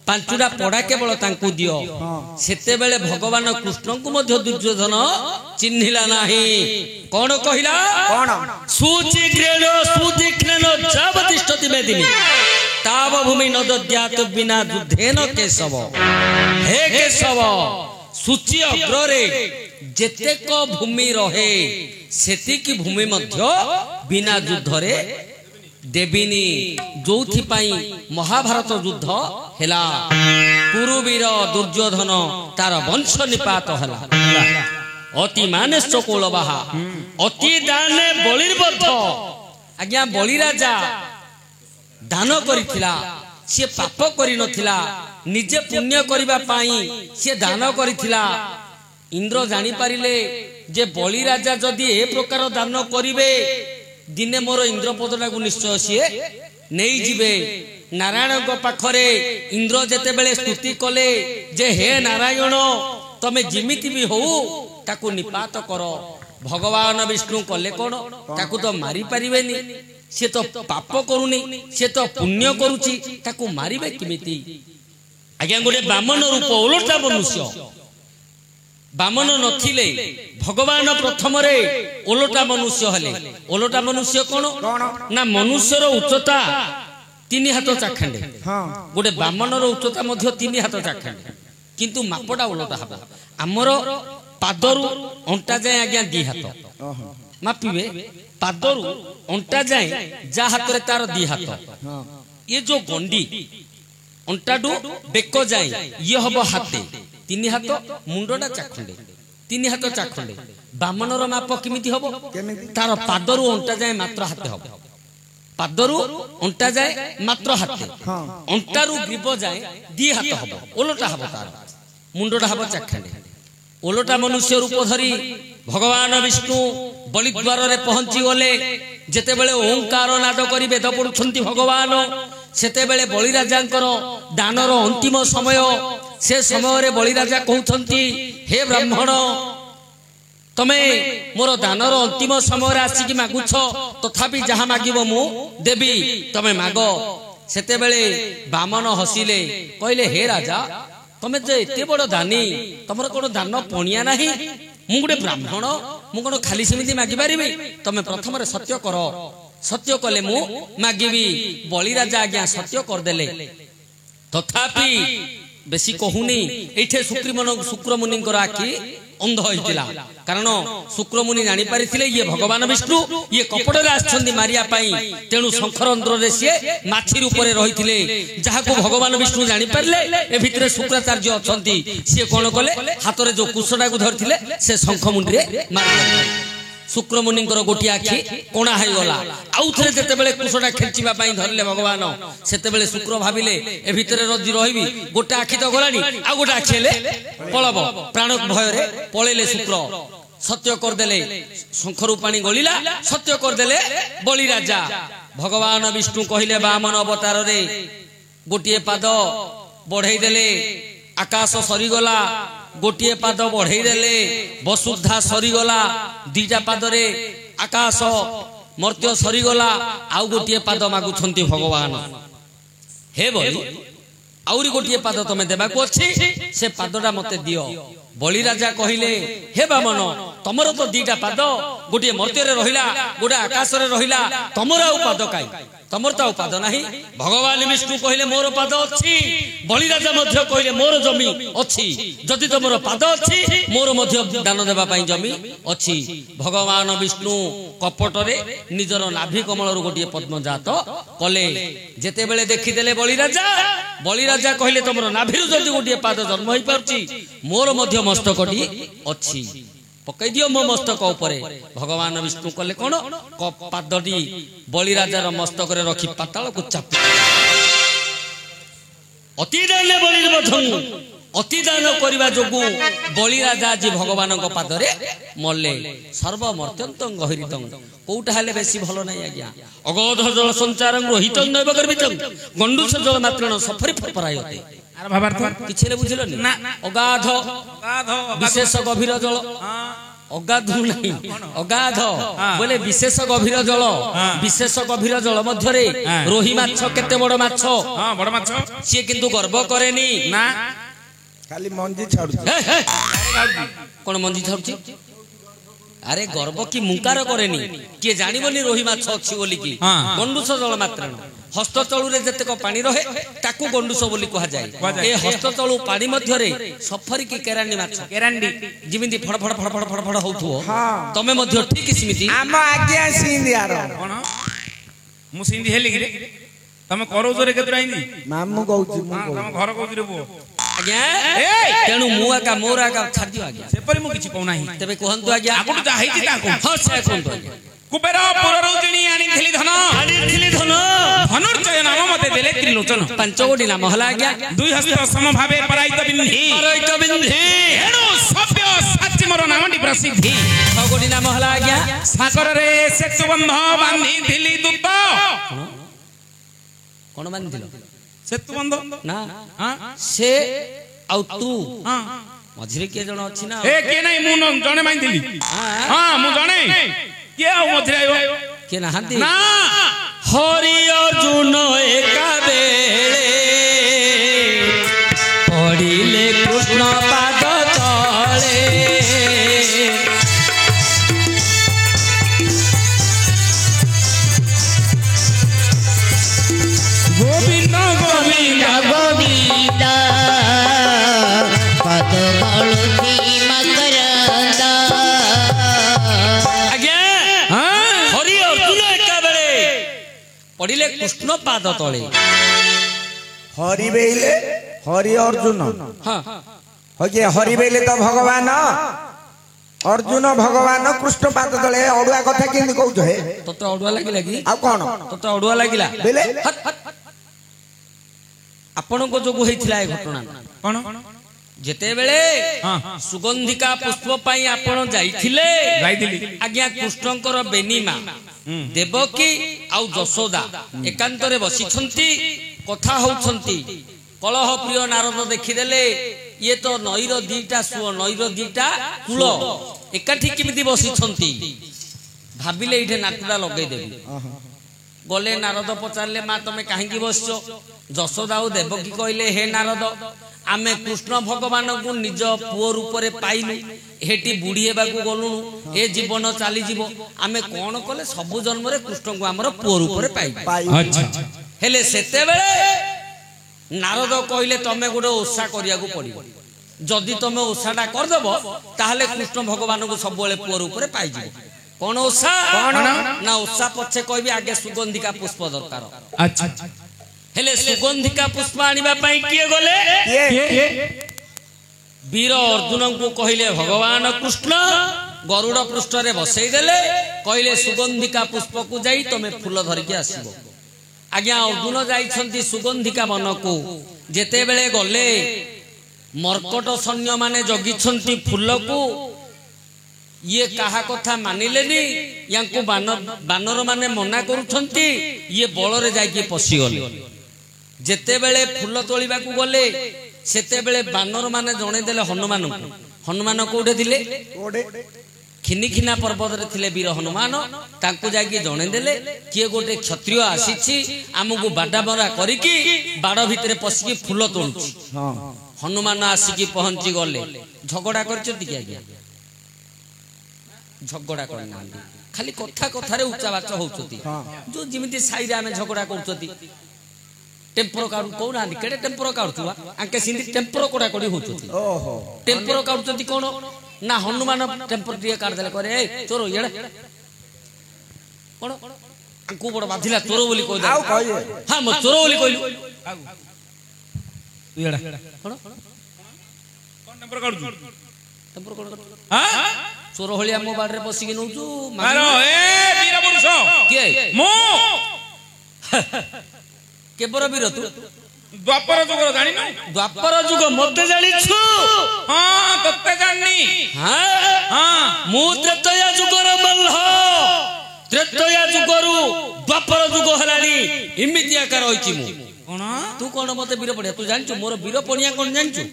ପାଞ୍ଚଟା ପଡା କେବଳ ତାଙ୍କୁ ଦିଅ। ସେତେବେଳେ ଭଗବାନ କୃଷ୍ଣଙ୍କୁ ମଧ୍ୟ ଦୁର୍ଯ୍ୟୋଧନ ଚିହ୍ନିଲା ନାହିଁ। କଣ କହିଲା? ସୁଚିଗ୍ରେଣ ସୁଦିଗ୍ରେଣ ଯାବତିଷ୍ଠତି ମେଦିନୀ ତାବ ଭୂମି ନଦଦ୍ୟାତ ବିନା ଯୁଦ୍ଧେନ କେଶବ। ହେ କେଶବ, ସୂଚି ଅଗ୍ରରେ ଯେତେକ ଭୂମି ରହେ ସେତିକି ଭୂମି ମଧ୍ୟ ବିନା ଯୁଦ୍ଧରେ ଦେବିନି। ଯୋଉଥିପାଇଁ ମହାଭାରତ ଯୁଦ୍ଧ ହେଲା। କୁରୁବୀର ଦୁର୍ଯ୍ୟୋଧନ ତାର ବଂଶ ନିପାତ ହେଲା। ଅତି ମାନେଶ୍ଚ କୌଳବାହା ଅତି ଦାନେ ବଳିର୍ବଦ୍ଧ। ଆଜ୍ଞା ବଳି ରାଜା ଦାନ କରିଥିଲା, ସିଏ ପାପ କରିନଥିଲା, ନିଜେ ପୁଣ୍ୟ କରିବା ପାଇଁ ସିଏ ଦାନ କରିଥିଲା। ଇନ୍ଦ୍ର ଜାଣିପାରିଲେ ଯେ ବଳି ରାଜା ଯଦି ଏ ପ୍ରକାର ଦାନ କରିବେ ଦିନେ ମୋର ଇନ୍ଦ୍ରପଦଟାକୁ ନିଶ୍ଚୟ ସିଏ ନେଇଯିବେ। ନାରାୟଣଙ୍କ ପାଖରେ ଇନ୍ଦ୍ର ଯେତେବେଳେ ସ୍ତୁତି କଲେ ଯେ ହେ ନାରାୟଣ ତମେ ଯେମିତି ବି ହଉ ତାକୁ ନିପାତ କର। ଭଗବାନ ବିଷ୍ଣୁ କଲେ କଣ? ତାକୁ ତ ମାରି ପାରିବେନି, ସେ ତ ପାପ କରୁନି, ସେ ତ ପୁଣ୍ୟ କରୁଛି, ତାକୁ ମାରିବେ କେମିତି? ଆଜ୍ଞା ଗୋଟେ ବାମନ ରୂପ ଓଲଟା ମନୁଷ୍ୟ। ବାମନ ନଥିଲେ ଭଗବାନ ପ୍ରଥମରେ ଓଲଟା ମନୁଷ୍ୟ ହେଲେ। ଓଲଟା ମନୁଷ୍ୟ କଣ ନା ମନୁଷ୍ୟର ଉଚ୍ଚତା 3 ହାତ ଚାଖଣ୍ଡେ, ଗୋଟେ ବାମନର ଉଚ୍ଚତା ମଧ୍ୟ 3 ହାତ ଚାଖଣ୍ଡେ, କିନ୍ତୁ ମାପଟା ଓଲଟା ହବ। ଆମର ପାଦରୁ ଅଣ୍ଟା ଯାଏ ଆଜ୍ଞା 2 ହାତ ମାପିବେ, ପାଦରୁ ଅଣ୍ଟା ଯାଏ ଯା ହାତରେ ତାର 2 ହାତ। ଏ ଯୋଉ ଗଣ୍ଡି ଅଣ୍ଟାଠୁ ବେକ ଯାଏ ଇଏ ହବ ହାତେ 3 ହାତ, ମୁଣ୍ଡଟା ଚାଖଣ୍ଡେ 3 ହାତ ଚାଖଣ୍ଡେ। ବାମନର ମାପ କେମିତି ହବ? ତାର ପାଦରୁ ଅଣ୍ଟା ଯାଏ ମାତ୍ର ହାତେ ହବ। ପାଦରୁ ଅଣ୍ଟା ଯାଏ ମାତ୍ର ହାତେ, ଅଣ୍ଟାରୁ ଗ୍ରୀବ ଯାଏ 2 ହାତ ହବ, ଓଲଟା ହବ। ତାର ମୁଣ୍ଡଟା ହବ ଚାଖଣ୍ଡେ। ଓଲଟା ମନୁଷ୍ୟ ରୂପ ଧରି ଭଗବାନ ବିଷ୍ଣୁ ବଳିଦ୍ୱାରରେ ପହଞ୍ଚି ଗଲେ। ଯେତେବେଳେ ଓଙ୍କାର ନାଦ କରି ବେଦ ପଢୁଛନ୍ତି ଭଗବାନ, ସେତେବେଳେ ବଳିରାଜାଙ୍କର ଦାନର ଅନ୍ତିମ ସମୟ। ସେ ସମୟରେ ବଳିରାଜା କହୁଛନ୍ତି ହେ ବ୍ରାହ୍ମଣ ତମେ ମୋର ଦାନର ଅନ୍ତିମ ସମୟରେ ଆସିକି ମାଗୁଛ, ତଥାପି ଯାହା ମାଗିବ ମୁଁ ଦେବି, ତମେ ମାଗ। ସେତେବେଳେ ବାମନ ହସିଲେ, କହିଲେ ହେ ରାଜା ତମେ ଯେ ଏତେ ବଡ ଦାନୀ, ତମର କଣ ଦାନ ପଣିଆ ନାହିଁ? ମୁଁ ଗୋଟେ ବ୍ରାହ୍ମଣ, ମୁଁ କଣ ଖାଲି ସେମିତି ମାଗି ପାରିବି? ତମେ ପ୍ରଥମରେ ସତ୍ୟ କର, ସତ୍ୟ କଲେ ମୁଁ ମାଗିବି। ବଳିରାଜା ଆଜ୍ଞା ସତ୍ୟ କରିଦେଲେ। ତଥାପି ବେଶୀ କହୁନି, ଏଇଠି ଶୁକ୍ରମୁନିଙ୍କର ଆଖି ଅନ୍ଧ ହୋଇଥିଲା। କାରଣ ଶୁକ୍ରମୁନି ଜାଣିପାରିଥିଲେ ଇଏ ଭଗବାନ ବିଷ୍ଣୁ, ଇଏ କପଟରେ ଆସିଛନ୍ତି ମାରିବା ପାଇଁ। ତେଣୁ ଶଙ୍ଖରନ୍ଧ୍ରରେ ସିଏ ମାଛି ରୂପରେ ରହିଥିଲେ, ଯାହାକୁ ଭଗବାନ ବିଷ୍ଣୁ ଜାଣିପାରିଲେ। ଏ ଭିତରେ ଶୁକ୍ରାଚାର୍ଯ୍ୟ ଅଛନ୍ତି। ସିଏ କଣ କଲେ? ହାତରେ ଯୋଉ କୁଶଟାକୁ ଧରିଥିଲେ ସେ ଶଙ୍ଖ ମୁଣ୍ଡିରେ ମାରିଦେଲେ। ଶୁକ୍ରମୁନିଙ୍କର ଗୋଟିଏ ଆଖି କଣା ହେଇଗଲା। ଆଉ ଥରେ ଯେତେବେଳେ କୁଶଟା ଖେଞ୍ଚିବା ପାଇଁ ଧରିଲେ ଭଗବାନ, ସେତେବେଳେ ଶୁକ୍ର ଭାବିଲେ ଏ ଭିତରେ ରହିବି, ଗୋଟେ ଆଖି ତ ଗଲାଣି, ଆଉ ଗୋଟେ ଆଖି ହେଲେ ପଳବ। ପ୍ରାଣ ଭୟରେ ପଳେଇଲେ ଶୁକ୍ର। ସତ୍ୟ କରିଦେଲେ, ଶଙ୍ଖରୁ ପାଣି ଗଳିଲା, ସତ୍ୟ କରିଦେଲେ ବଳିରାଜା। ଭଗବାନ ବିଷ୍ଣୁ କହିଲେ ବାମନ ଅବତାରରେ ଗୋଟିଏ ପାଦ ବଢେଇ ଦେଲେ, ଆକାଶ ସରିଗଲା। ଗୋଟିଏ ପାଦ ବଢେଇ ଦେଲେ, ବସୁଧା ସରିଗଲା। 2ଟା ପାଦରେ ଆକାଶ ମର୍ତ୍ୟ ସରିଗଲା। ଆଉ ଗୋଟିଏ ପାଦ ମାଗୁଛନ୍ତି ଭଗବାନ, ହେ ବଳି ଆହୁରି ଗୋଟିଏ ପାଦ ତମେ ଦେବାକୁ ଅଛି, ସେ ପାଦଟା ମତେ ଦିଅ। ବଳିରାଜା କହିଲେ ହେ ବାମନ ତମର ତ 2ଟା ପାଦ, ଗୋଟିଏ ମର୍ତ୍ୟରେ ରହିଲା, ଗୋଟେ ଆକାଶରେ ରହିଲା, ତମର ଆଉ ପାଦ କାଇଁ? ତମର ତ ଆଉ ପାଦ ନାହିଁ। ଭଗବାନ ବିଷ୍ଣୁ କହିଲେ ମୋର ପାଦ ଅଛି, ବଳିରାଜା ମଧ୍ୟ କହିଲେ ମୋର ଜମି ଅଛି। ଯଦି ତମର ପାଦ ଅଛି ମୋର ମଧ୍ୟ ଦାନ ଦେବା ପାଇଁ ଜମି ଅଛି। ଭଗବାନ ବିଷ୍ଣୁ କପଟରେ ନିଜର ନାଭି କମଳରୁ ଗୋଟିଏ ପଦ୍ମଜାତ କଲେ। ଯେତେବେଳେ ଦେଖିଦେଲେ ବଳିରାଜା କହିଲେ ତମର ନାଭିରୁ ଯଦି ଗୋଟିଏ ପାଦ ଜନ୍ମ ହେଇପାରୁଛି ମୋର ମଧ୍ୟ ମସ୍ତକଟି ଅଛି, ପକେଇ ଦିଅ ମୋ ମସ୍ତକ ଉପରେ। ଭଗବାନ ବିଷ୍ଣୁ କଲେ କଣ, ପାଦଟି ବଳିରାଜାର ମସ୍ତକରେ ରଖି ପାତାଳକୁ ଚାପି ଅତିଦାନ କରିବା ଯୋଗୁଁ ବଳିରାଜା ଆଜି ଭଗବାନଙ୍କ ପାଦରେ ମଲେ। ସର୍ବମର୍ତ୍ତ୍ୟନ୍ତଂ ଗହୀରିତଂ, କୋଉଟା ହେଲେ ବେଶୀ ଭଲ ନାହିଁ ଆଜ୍ଞା। ଅଗଧ ଜଳ ସଞ୍ଚାରଂ ରୋହିତଂ ନୈବ ଗର୍ବିତଂ ଗଣ୍ଡୁଷ ଜଳ ମାତ୍ରେଣ ସଫରି ଫରପରାୟତେ। କିଛି ହେଲେ ବୁଝିଲନି? ଅଗାଧ ବିଶେଷ ଗଭୀର ଜଳ, ଅଗାଧୁ ନାହିଁ, ଅଗାଧ ବୋଲେ ବିଶେଷ ଗଭୀର ଜଳ। ବିଶେଷ ଗଭୀର ଜଳ ମଧ୍ୟରେ ରୋହି ମାଛ କେତେ ବଡ ମାଛ, ସିଏ କିନ୍ତୁ ଗର୍ବ କରେନି ନା, ଖାଲି ମଞ୍ଜି ଛାଡୁଛି। କଣ ମଞ୍ଜି ଛାଡୁଛି? ଆରେ ଗର୍ବ କି ମୁଙ୍କାର କରେନି, କିଏ ଜାଣିବନି ରୋହି ମାଛ ଅଛି ବୋଲିକି। ଗଣ୍ଡୁଷ ଜଳ ମାତ୍ରାଣ, ହସ୍ତଚଳୁରେ ଯେତେକ ପାଣି ରହେ ତାକୁ ଗଣ୍ଡୁଷ ବୋଲି କୁହାଯାଏ। ଏ ହସ୍ତଚଳୁ ପାଣି ମଧ୍ୟରେ ସଫରି କି କେରାଣ୍ଡି ମାଛ, କେରାଣ୍ଡି ଯେମିତି ଫଡ ଫଡ ଫଡ ଫଡ ଫଡ ଫଡ ହଉଥିବ, ତମେ ମଧ୍ୟ ଠିକ ସେମିତି। ଆମ ଆଜ୍ଞା ସିନ୍ଧିଆର କଣ ମୁଁ ସିନ୍ଧି ହେଲି କି ତମେ କରଉଛ ରେ କେତେ ଆଇନି ମାମୁଁ କହୁଛି, ତମ ଘର କହୁଛି ରେ ପୁଅ ଆଜ୍ଞା। ତେଣୁ ମୁଁ ଆକା ମୋର ଆକା ଛାଡିଦିଅ ଆଜ୍ଞା, ସେପରି ମୁଁ କିଛି କହୁନାହିଁ। ତେବେ କୁହନ୍ତୁ ଆଜ୍ଞା, ଆଗରୁ ଯାହା ହେଇଛି ତାହା କହୁଛି। ହଁ ସେ କୁହନ୍ତୁ ଆଜ୍ଞା। କୁବେରପୁରରୁ ଜିଣି ଆଣିଥିଲି ଧନ, ଧନୁର୍ଜୟ ନାମ ମତେ ଦେଲେ ତ୍ରିଲୋଚନ। 5 ଗୋଟି ନାମ ହେଲା ଆଜ୍ଞା। 2 ହସ୍ତ ସମ ଭାବେ ପରାଇତ ବିନ୍ଧି, ଏଣୁ ସଭ୍ୟ ସାଚି ମୋର ନାମଟି ପ୍ରସିଦ୍ଧି। 6 ଗୋଟି ନାମ ହେଲା ଆଜ୍ଞା। ସାଗରରେ ସେତୁ ବନ୍ଧ ବାନ୍ଧିଥିଲି ଦୂତ। କଣ ବାନ୍ଧିଥିଲ? ସେତୁ ବନ୍ଧ ନା, ସେ ଆଉ ତୁ ମଝିରେ କିଏ ଜଣ ଅଛି ନା? ଏ କିଏ ନାହିଁ, ମୁଁ ଜଣେ ବାନ୍ଧିଥିଲି। ହଁ ମୁଁ ଜଣେ, କିଏ ଆଉ ମଝିରେ ଆଇବ? କିଏ ନାହାନ୍ତି ନା। ହରି ଅର୍ଜୁନ ଏକାବେଳେ ପଡ଼ିଲେ କୃଷ୍ଣ ପାଦ ତଳେ। ଗୋବିନ୍ଦ ଗୋବିନ୍ଦ ଗୋବିନ୍ଦ ପଦ ଗଳୁଛି ମକରନ୍ଦ। ଆଜ୍ଞା, ହରି ଅର୍ଜୁନ ଏକାବେଳେ ପଡ଼ିଲେ କୃଷ୍ଣ ପାଦ ତଳେ। ହରି ବେଇଲେ ହରି ଅର୍ଜୁନ, ହରି ବେଇଲେ ତ ଭଗବାନ, ଅର୍ଜୁନ ଭଗବାନ, କୃଷ୍ଣ ପାଦ ତଳେ। ଅଡୁଆ କଥା କେମିତି କହୁଛ ହେ? ତତେ ଅଡୁଆ ଲାଗିଲା କି? ଆଉ କଣ ତତେ ଅଡୁଆ ଲାଗିଲା? ବେଲେ ଆପଣଙ୍କ ଯୋଗୁ ହେଇଥିଲା ଏ ଘଟଣା। କଣ? ଯେତେବେଳେ ସୁଗନ୍ଧିକା ପୁଷ୍ପ ପାଇଁ ଆପଣ ଯାଇଥିଲେ ଆଜ୍ଞା, କୃଷ୍ଣଙ୍କର ବେନିମା ଦେବକୀ ଆଉ ଯଶୋଦା ଏକାନ୍ତରେ ବସିଛନ୍ତି, କଥା ହଉଛନ୍ତି। କଳହ ପ୍ରିୟ ନାରଦ ଦେଖିଦେଲେ, ଇଏ ତ ନଈର ଦିଟା ସୁଅ, ନଈର ଦିଟା କୂଳ ଏକାଠି କେମିତି ବସିଛନ୍ତି? ଭାବିଲେ ଏଇଠି ନାଟୁଟା ଲଗେଇଦେବି। ଗଲେ ନାରଦ ପଚାରିଲେ, ମା ତମେ କାହିଁକି ବସିଛ? ଯଶୋଦା ଆଉ ଦେବକୀ କହିଲେ, ହେ ନାରଦ, ଆମେ କୃଷ୍ଣ ଭଗବାନଙ୍କୁ ନିଜ ପୁଅ ରୂପରେ ପାଇଲୁ, ହେଠି ବୁଢୀ ହେବାକୁ ଗଲୁଣୁ, ଏ ଜୀବନ ଚାଲିଯିବ, ଆମେ କଣ କଲେ ସବୁ ଜନ୍ମରେ କୃଷ୍ଣଙ୍କୁ ଆମର ପୁଅ ରୂପରେ ପାଇବୁ। ହେଲେ ସେତେବେଳେ ନାରଦ କହିଲେ, ତମେ ଗୋଟେ ଓଷା କରିବାକୁ ପଡିବ। ଯଦି ତମେ ଓଷାଟା କରିଦେବ ତାହେଲେ କୃଷ୍ଣ ଭଗବାନଙ୍କୁ ସବୁବେଳେ ପୁଅ ରୂପରେ ପାଇଯିବ। କଣ ଓଷା? ନା ଓଷା ପଛେ କହିବି, ଆଗେ ସୁଗନ୍ଧିକା ପୁଷ୍ପ ଦରକାର। ହେଲେ ସୁଗନ୍ଧିକା ପୁଷ୍ପ ଆଣିବା ପାଇଁ କିଏ ଗଲେ? ବୀର ଅର୍ଜୁନଙ୍କୁ କହିଲେ ଭଗବାନ କୃଷ୍ଣ ଗରୁଡ ପୃଷ୍ଠରେ ବସେଇ ଦେଲେ, କହିଲେ ସୁଗନ୍ଧିକା ପୁଷ୍ପକୁ ଯାଇ ତମେ ଫୁଲ ଧରିକି ଆସିବ। ଆଜ୍ଞା, ଅର୍ଜୁନ ଯାଇଛନ୍ତି ସୁଗନ୍ଧିକା ବନକୁ। ଯେତେବେଳେ ଗଲେ, ମର୍କଟ ସୈନ୍ୟ ମାନେ ଜଗିଛନ୍ତି ଫୁଲକୁ। ଇଏ କାହା କଥା ମାନିଲେନି, ୟାଙ୍କୁ ବାନର ମାନେ ମନା କରୁଛନ୍ତି, ଇଏ ବଳରେ ଯାଇକି ପଶିଗଲେ। ଯେତେବେଳେ ଫୁଲ ତୋଳିବାକୁ ଗଲେ, ସେତେବେଳେ ବାନର ମାନେ ଜଣେଇଦେଲେ ହନୁମାନଙ୍କୁ। ହନୁମାନ କୋଉଠି ଥିଲେ? ଖିନିଖିନା ପର୍ବତରେ ଥିଲେ ବୀର ହନୁମାନ। ତାଙ୍କୁ ଯାଇକି ଜଣେଇଦେଲେ, କିଏ ଗୋଟେ କ୍ଷତ୍ରିୟ ଆସିଛି, ଆମକୁ ବାଡାବରା କରିକି ବାଡ ଭିତରେ ପଶିକି ଫୁଲ ତୋଳୁଛି। ହନୁମାନ ଆସିକି ପହଞ୍ଚି ଗଲେ। ଝଗଡା କରିଛନ୍ତି କି ଆଜ୍ଞା? ଝଗଡ଼ା କରିନାହାନ୍ତି ଖାଲି କଥା କଥାରେ ଉଚ୍ଚାବାଚ ହଉଛନ୍ତି ଯୋଉ ଯେମିତି ସାଇରେ ଆମେ ଝଗଡ଼ା କରୁଛନ୍ତି टेम्पर काढू कहूनाहांती केडे टेम्पर काढुथुवा आंके सिंधी टेम्पर कोडा कोडी होउछथि ओहो टेम्पर काढुछथि कोन ना हनुमान टेम्पर दिए काढ देले करे ए चोरो येडे कोन आंकु बड बाधिला चोरो बोली कहि दे आउ कहि हां म चोरो बोली कहिलु येडा कोन कोन टेम्पर काढुछु टेम्पर कोन हां चोरो होलिया मो बाड रे बसी के नउछु मारो ए वीर पुरुष के मो केबर वीर तू द्वापर जुग जानि न द्वापर जुग मते जानिछु हां तत्ते जानि हां हां मु त्रेतया जुगर मल्ह त्रेतया जुगरु द्वापर जुग हलानी इमितिया कर होइछि मु कोन तू कोन मते वीर पड़िया तू जानिछु मोर वीर पड़िया कोन जानिछु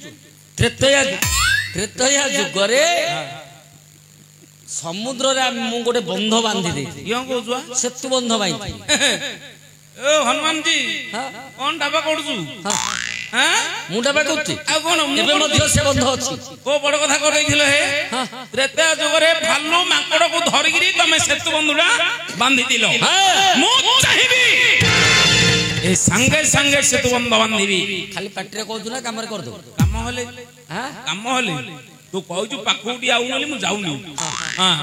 त्रेतया जुगरे समुद्र रे मु गोटे बंध बांधी दे कियो कहजुआ सेतु बंध बाई ओ हनुमान जी कौन डाबा करछु हां मु डाबा करछि आ कोन एबे मध्य से बंध अछि को बड़ कथा कहैथिले हे त्रेता जुगरे भालू माकड़ को धरि गिरी तमे सेतु बंधुडा बांधी दिलो मु चाहिबी ए संगे संगे सेतु बंध बांधीबी खाली पाटरे कहछु ना काम रे कर दो काम होले हां काम होले तू कहछु पाखुडी आउ नली मु जाउनी हां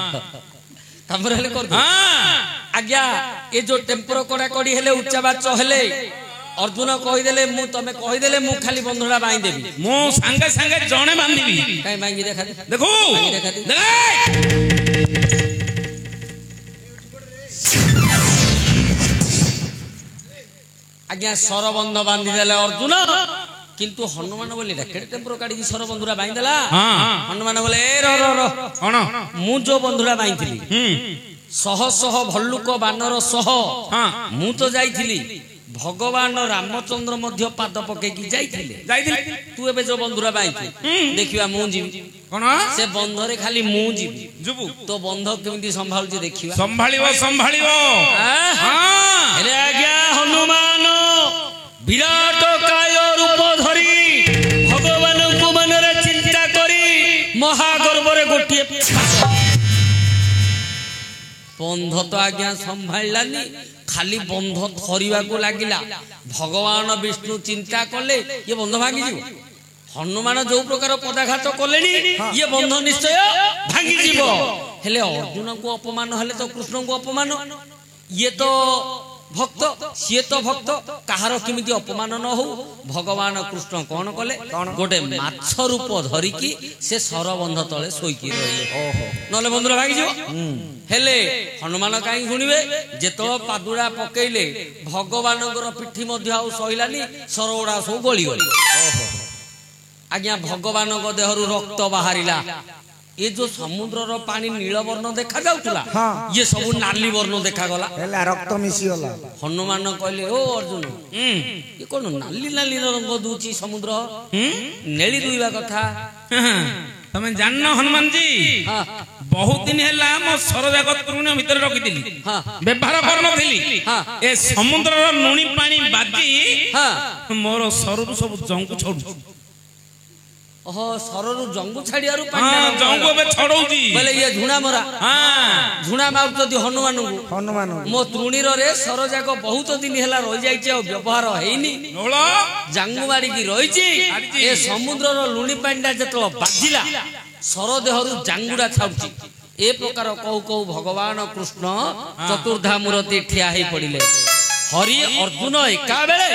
काम रे कर दो हां आज्ञा ए जो टेम्पर कोडा कोडी हेले उच्चाबाच हेले अर्जुन कहि देले मु तमे कहि देले मु खाली बंधुडा बाई देबी मु संगे संगे जणे बांधीबी काई बाई देखा देखो आज्ञा सरबंध बांधी देले अर्जुन किंतु हनुमान बोले केडे टेम्पर काडी सरबंधुरा बाई देला हनुमान बोले ए रो रो रो कोन मु जो बंधुडा बाई थिली सह सह भल्लुक बानर सह मु तो जाइथिली भगवान रामचंद्र मध्य पाद पके की जाइथिले तू एबे जो बंधुरा बाई देखिबा मु जीवी कोन से बंधरे खाली मु जीवी जुबु तो बंध केमिति संभाल जे देखिबा संभालिबो हां हेले आज्ञा हनुमान विराट काय रूप धरी भगवान को मनरे चिंता करी महागर्भ रे गोटिए बंध तो आज्ञा संभाळलानी खाली बंध थरिबा को लागिला भगवान विष्णु चिंता कले ये बंध भांगी जीव हनुमान जो प्रकार पदाघात कलेनी ये बंध निश्चय भांगी जीव हेले अर्जुन को अपमान हेले तो कृष्ण को अपमान ये तो भक्त सी तो भक्त कहार किमिति अपमान न हो भगवान कृष्ण कौन कले गोटे माछ रूप धरिकी से सरबंध तले सोईकी रहिले नले बंधुरा भागी जो हेले हनुमान काई सुनिबे जेतो पादुरा पकेइले भगवानकर पिठी मध्य आउ सहिलानी सरओडा सो गली गली आज्ञा भगवान को देहरु रक्त बाहरिला ये जो समुद्र रो पानी नील वर्ण देखा जाउतला ये सब नाली वर्ण देखा गला हेला रक्त मिसी गला हनुमान कहले ओ अर्जुन ये कोन नाली नाली रंग दूची समुद्र नेली दुइबा कथा तमे जानना हनुमान जी बहुत दिन हेला म सरजागत तरुण भीतर रखि दिली व्यवहार करनथिली ए समुद्र रो नुनी पानी बाजी मोर सरु सब जंगु छोडु ओहो सररु जंगु छाडियारु पानी जंगु बे छडौजी बोले ये झुणा मरा हां झुणा मारतदी हनुमान मो तृणीर रे सर जाको बहुत दिन हेला रहि जाइछि आ व्यवहार हेइनी नोळो जंगु मारी की रहिछि ए समुद्र रो लुणी पांडा जतो बाजिला सर देहरु जंगुडा छाउछि ए प्रकार कहू कहू भगवान कृष्ण चतुर्धा मूर्ति ठिया हे पडिले हरि अर्जुन एका बेले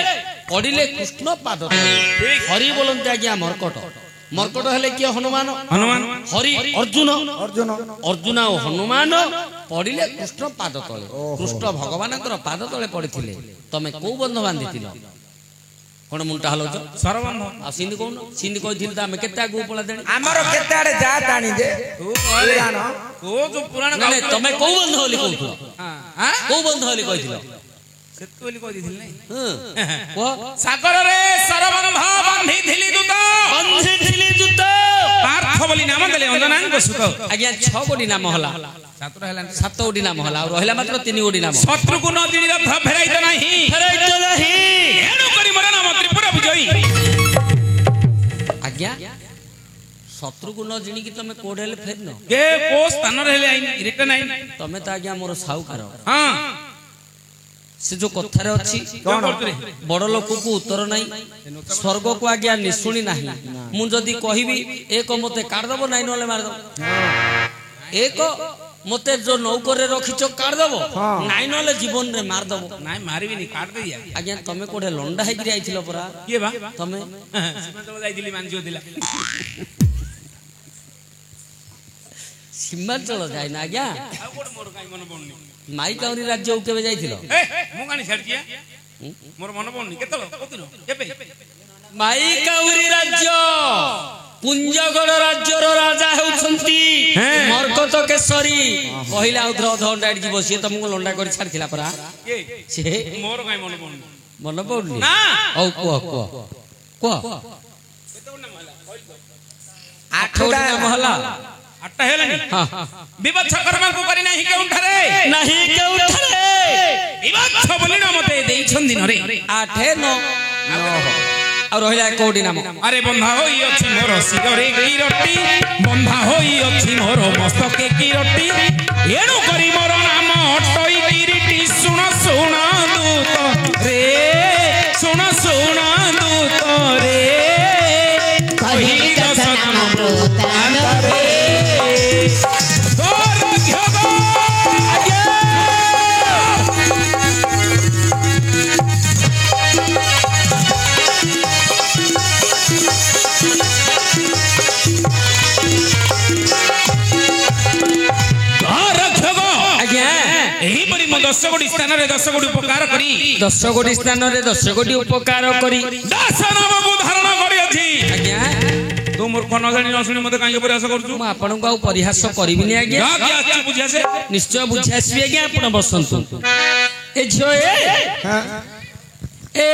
पडिले कृष्ण पाद हरि बोलंते आज्ञा मर्कट हेले किए हनुमान हरि अर्जुन अर्जुन और हनुमान पड़िले कृष्ण पाद तले कृष्ण भगवान पाद तले पड़िथिले तमे को बंध बांधिथिल कोन मुंटा हलो सरबंध आ सिंधी कोन सिंधी कहिथिल त हम केता गो पळा देनी हमरो केता आडे जा तानी जे तू कहले ओ जो पुराण गाले तमे को बंध होली कहथु हां को बंध होली कहिथिल सेतु होली कहि दिथिल नै को सागर रे सरबंध बांधिथिली दूत पार्थ बोली नाम देले अंजनान बसुत आज्ञा 6 गोडी नाम हला 7 गोडी नाम हला और रहला मात्र 3 गोडी नाम शत्रु को नदी रथ फेराइत नाही एनु करी मोर नाम त्रिपुरा विजयी आज्ञा शत्रु न जिणिकी तुम कोड हेले फेरन के को स्थान रे हेले आइन रिटर्न आइन तुम तो आज्ञा मोर साहुकार हां से जो कथार अच्छी बड़ लोक को उत्तर नहीं स्वर्ग को आज्ञा निशुणी नहीं मु जदि कहबी एक मते काटदब नाई नले मारदब एक मते जो नौकर रखिच काटदब नाई नले जीवन रे मारदब नाई मारबी नी काट दे आज्ञा तमे कोठे लंडा हे गिरी आइथिलो परा के बा तमे सीमांचल जाइदिली मानजियो दिला सीमांचल जाय ना आज्ञा आ कोड मोर काई मन पड़नी माई काउरी राज्य केबे जाइथिलो ए मु कानी छाड़जिया मोर मन पड़नी केतलो कोदिनो केबे माई काउरी राज्य कुंजगढ़ राज्यर राजा हेउछंती मरकत केसरी पहिला उधर अधघंटा जीव सी तुमको लंडा कर छाड़थिला परा के से मोर काई मन पड़नी मन पड़नी ना औ को केतो ना महला आठोटा महला आटा हेलानी हां विवत्स कर्म को करी नाही के उठरे नहीं के उठरे विवत्स बोली ना मते देइछन दिन रे 8 9 और रहिला कोडी नाम अरे बंधा होई अछि मोर सिगरे गिरटी बंधा होई अछि मोर मस्तके गिरटी एणु करी मोर नाम अटई गिरटी सुन सुन दूत रे सुन सुन दूत रे कही दस नाम वृत्तांत रे दस गोटी स्थान रे 10 गोटी उपकार करी 10 गोटी स्थान रे 10 गोटी उपकार करी दास नाम को धारण करी अछि आज्ञा तू मूर्ख न जानि न सुनि मते काहे प्रयास करछु मु आपन को परिहास करबिनी आज्ञा जा के आछि बुझिया से निश्चय बुझासबी आज्ञा आपण बसंतु ए झोए हाँ ए